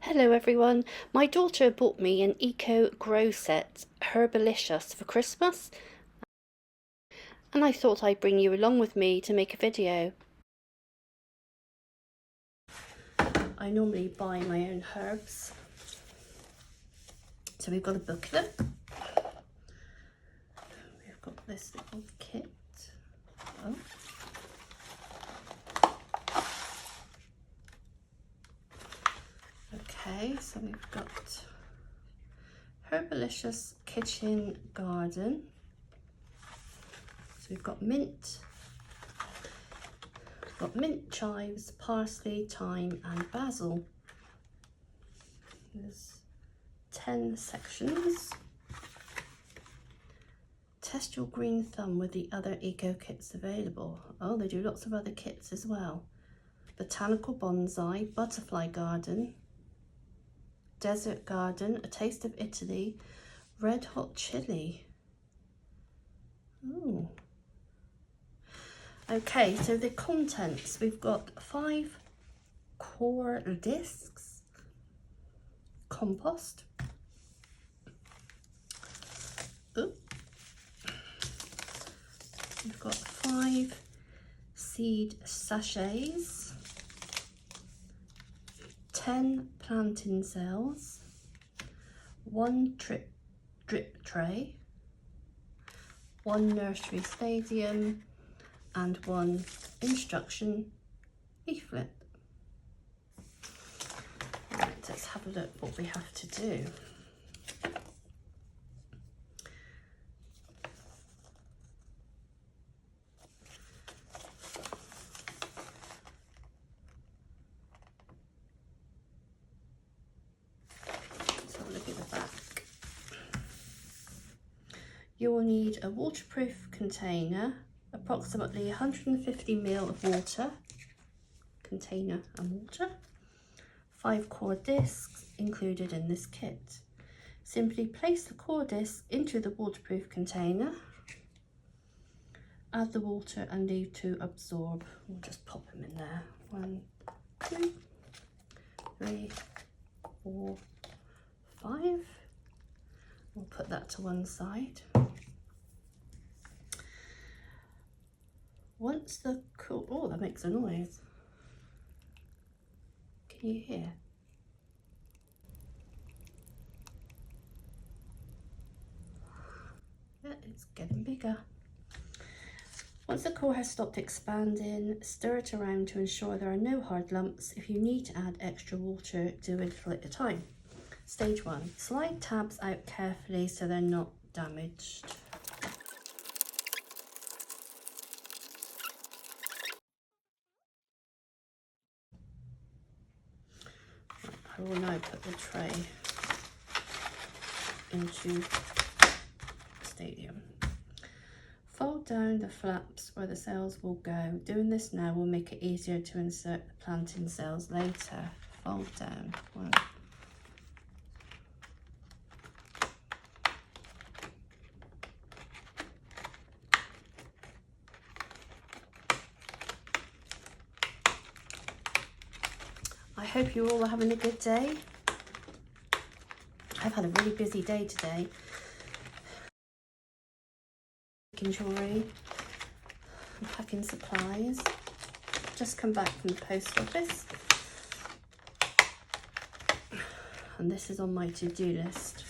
Hello everyone, my daughter bought me an Eco Grow set, Herbalicious, for Christmas, and I thought I'd bring you along with me to make a video. I normally buy my own herbs, so we've got a booklet, we've got this little kit, okay, so we've got Herbalicious Kitchen Garden. So we've got mint, chives, parsley, thyme and basil. There's 10 sections. Test your green thumb with the other eco kits available. Oh, they do lots of other kits as well. Botanical bonsai, butterfly garden, desert garden, a taste of Italy, red hot chili. Ooh. Okay, so the contents, we've got 5 core discs, compost, we've got 5 seed sachets, 10 planting cells, 1 drip tray, 1 nursery stadium, and 1 instruction leaflet. Right, let's have a look what we have to do. So look at the back. You will need a waterproof container, approximately 150 ml of water, container and water, 5 core discs included in this kit. Simply place the core disc into the waterproof container, add the water and leave to absorb. We'll just pop them in there. 1, 2, 3, 4, 5. We'll put that to one side. Once the oh, that makes a noise. Can you hear? Yeah, it's getting bigger. Once the core has stopped expanding, stir it around to ensure there are no hard lumps. If you need to add extra water, do a little at a time. Stage 1, slide tabs out carefully so they're not damaged. I will now put the tray into the stadium. Fold down the flaps where the cells will go. Doing this now will make it easier to insert the planting cells later. Fold down. 1. I hope you all are having a good day. I've had a really busy day today. Making jewellery, packing supplies. Just come back from the post office. And this is on my to-do list.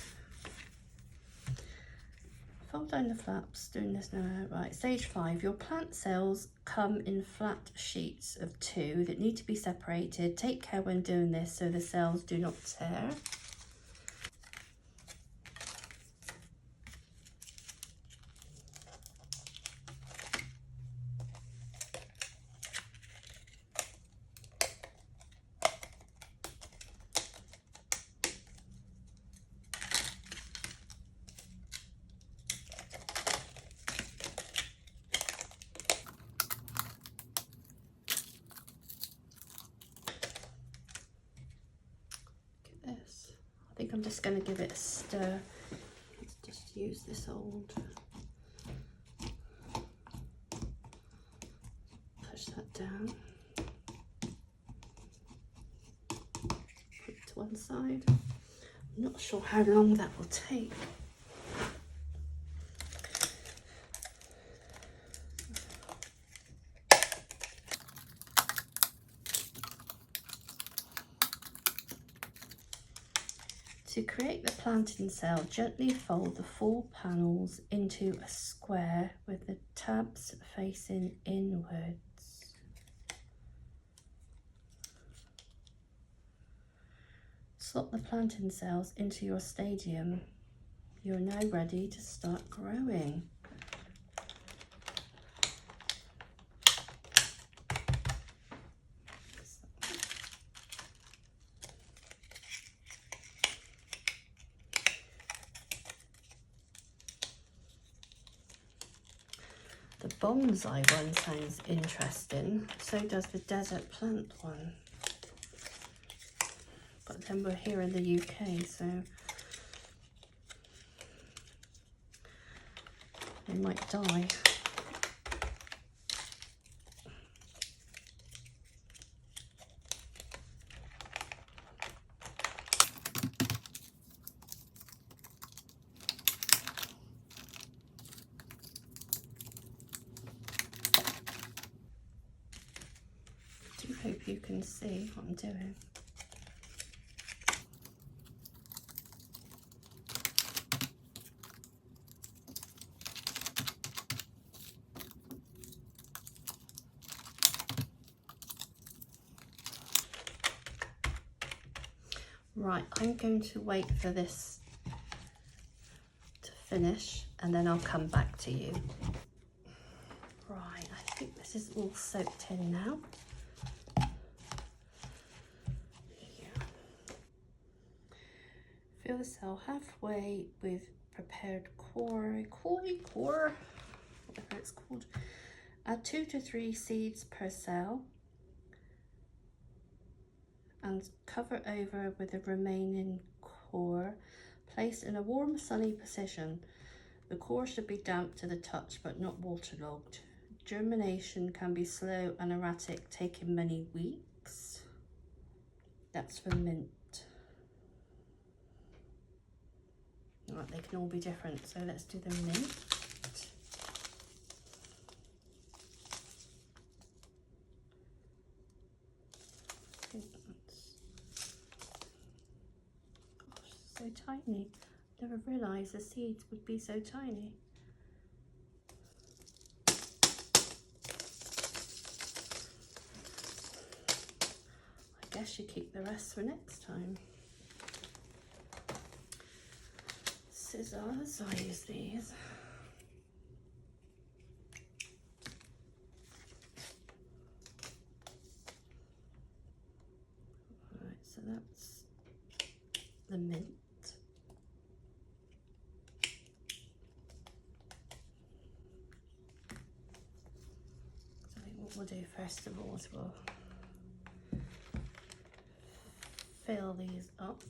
Fold down the flaps, doing this now. Right, stage 5, your plant cells come in flat sheets of 2 that need to be separated. Take care when doing this so the cells do not tear. This. I think I'm just going to give it a stir. Let's just use this old. Push that down. Put it to one side. I'm not sure how long that will take. To create the planting cell, gently fold the 4 panels into a square with the tabs facing inwards. Slot the planting cells into your stadium. You're now ready to start growing. The bonsai one sounds interesting, so does the desert plant one. But then we're here in the UK, so they might die. I do hope you can see what I'm doing. Right, I'm going to wait for this to finish and then I'll come back to you. Right, I think this is all soaked in now. Yeah. Fill the cell halfway with prepared core, whatever it's called. Add 2 to 3 seeds per cell and cover over with the remaining core. Place in a warm, sunny position. The core should be damp to the touch but not waterlogged. Germination can be slow and erratic, taking many weeks. That's for mint. Right, they can all be different, so let's do the mint. So tiny. Never realised the seeds would be so tiny. I guess you keep the rest for next time. Scissors, I use these. Right, so that's the mint. What we'll do first of all is we'll fill these up.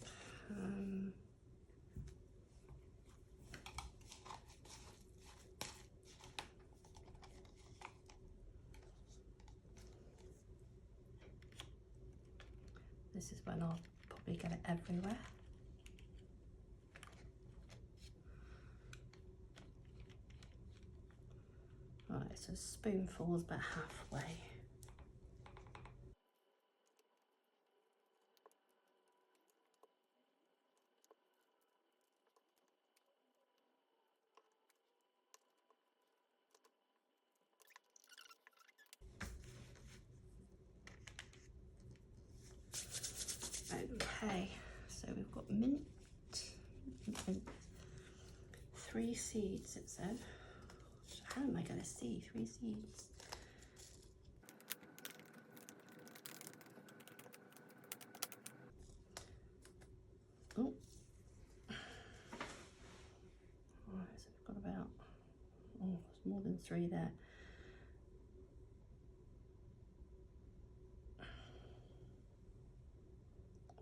This is when I'll probably get it everywhere. Right, so spoonfuls about halfway. Okay, so we've got mint, 3 seeds it said. How am I going to see 3 seeds? Oh, right, so we've got about, oh, there's more than 3 there.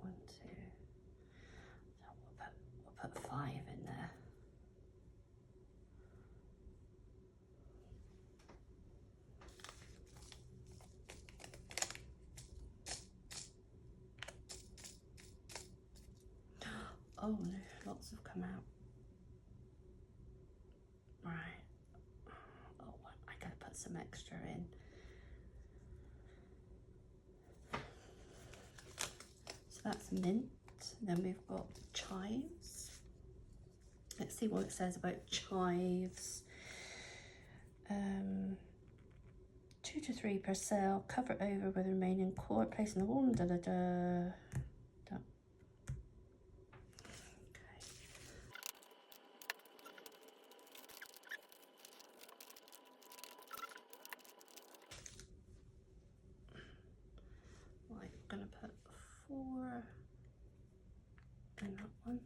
One, two. So we'll put 5 in there. Oh no, lots have come out. Right. Oh, I gotta put some extra in. So that's mint. Then we've got chives. Let's see what it says about chives. 2 to 3 per cell. Cover over with the remaining core. Place in the wall. Da da da. Da. Okay. Right, I'm gonna put 4 in that one.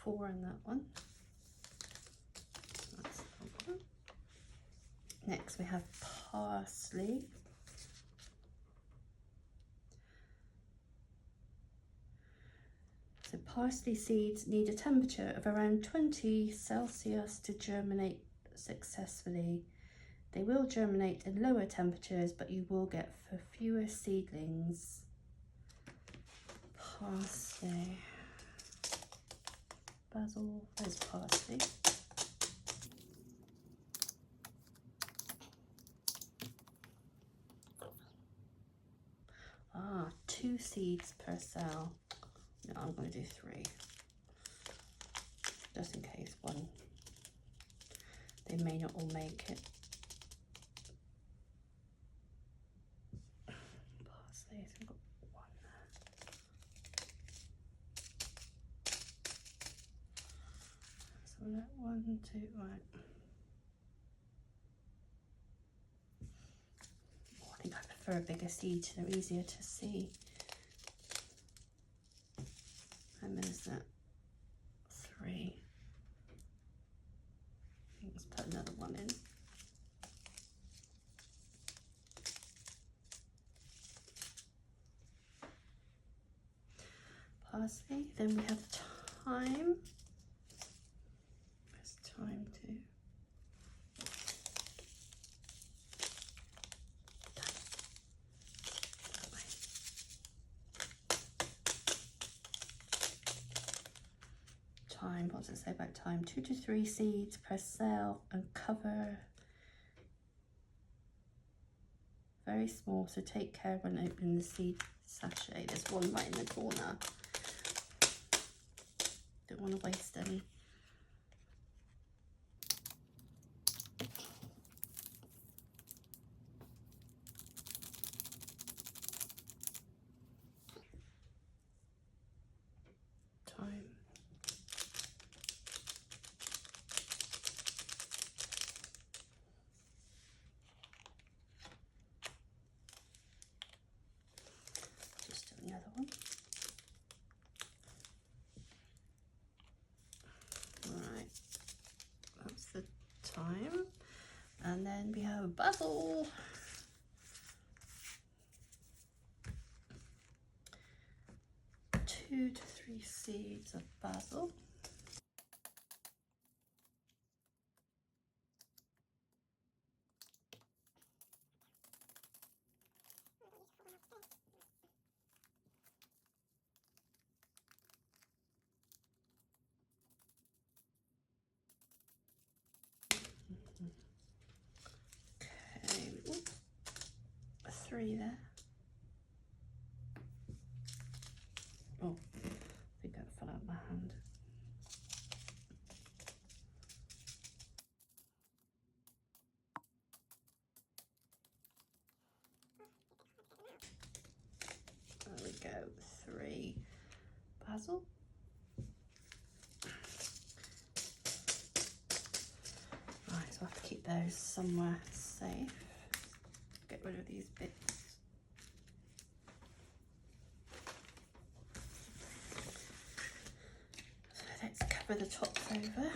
Four in that one. That's that one. Next we have parsley. So parsley seeds need a temperature of around 20 Celsius to germinate successfully. They will germinate in lower temperatures, but you will get fewer seedlings. Parsley. Basil, there's parsley. Ah, 2 seeds per cell. No, I'm going to do 3. Just in case one, they may not all make it. Parsley, so I've got 1 there. So that 1, 2, right. Oh, I think I prefer a bigger seed, they're easier to see. How many is that? 3. Let's put another 1 in. Parsley, then we have thyme. There's thyme too. Thyme, what does it say about thyme? 2 to 3 seeds per cell and cover. Very small, so take care when opening the seed sachet. There's one right in the corner. Don't want to waste any. Thyme. Just do another one. Right, that's the thyme. And then we have basil. Two to 3 seeds of basil. Okay, oops. 3 there. Oh, I think that fell out of my hand. There we go, 3 basil. Right, so I have to keep those somewhere safe. Get rid of these bits. So let's cover the tops over.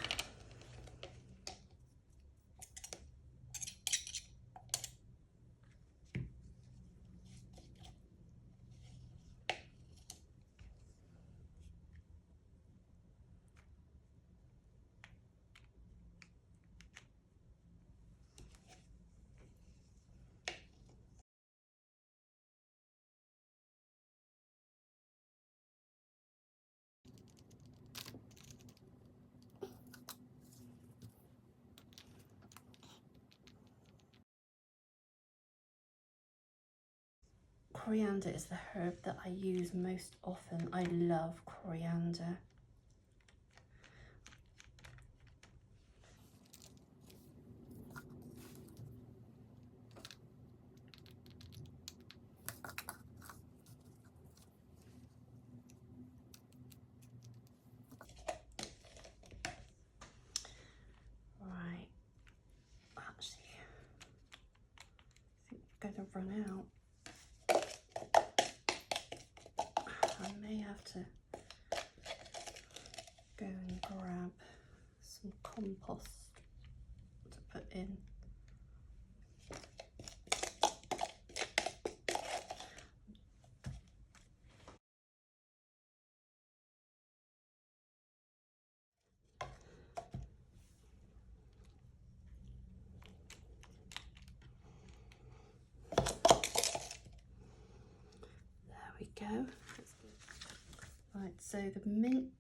Coriander is the herb that I use most often. I love coriander. Right, actually, I think we're going to run out. I may have to go and grab some compost to put in. There we go. Right, so the mint.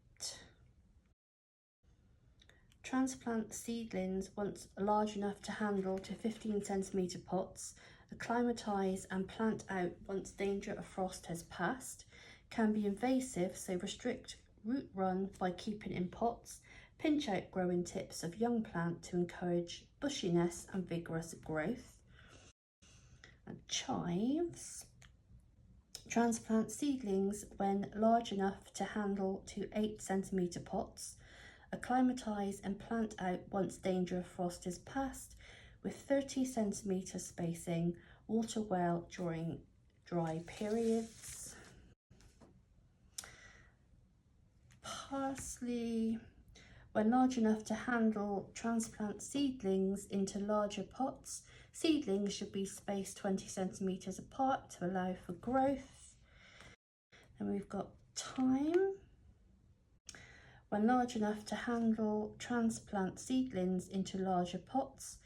Transplant seedlings once large enough to handle to 15cm pots. Acclimatise and plant out once danger of frost has passed. Can be invasive, so restrict root run by keeping in pots. Pinch out growing tips of young plant to encourage bushiness and vigorous growth. And chives. Transplant seedlings when large enough to handle to 8cm pots. Acclimatise and plant out once danger of frost is past with 30cm spacing. Water well during dry periods. Parsley. When large enough to handle, transplant seedlings into larger pots. Seedlings should be spaced 20cm apart to allow for growth. And we've got thyme. When large enough to handle, transplant seedlings into larger pots.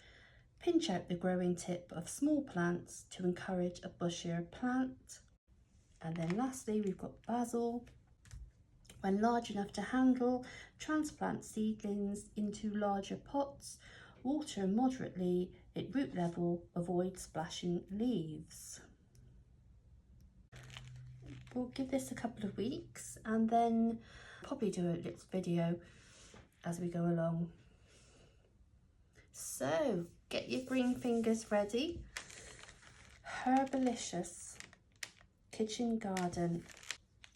Pinch out the growing tip of small plants to encourage a bushier plant. And then lastly, we've got basil. When large enough to handle, transplant seedlings into larger pots. Water moderately at root level, avoid splashing leaves. We'll give this a couple of weeks and then probably do a little video as we go along. So get your green fingers ready. Herbalicious kitchen garden.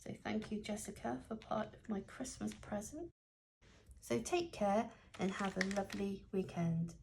So thank you, Jessica, for part of my Christmas present. So take care and have a lovely weekend.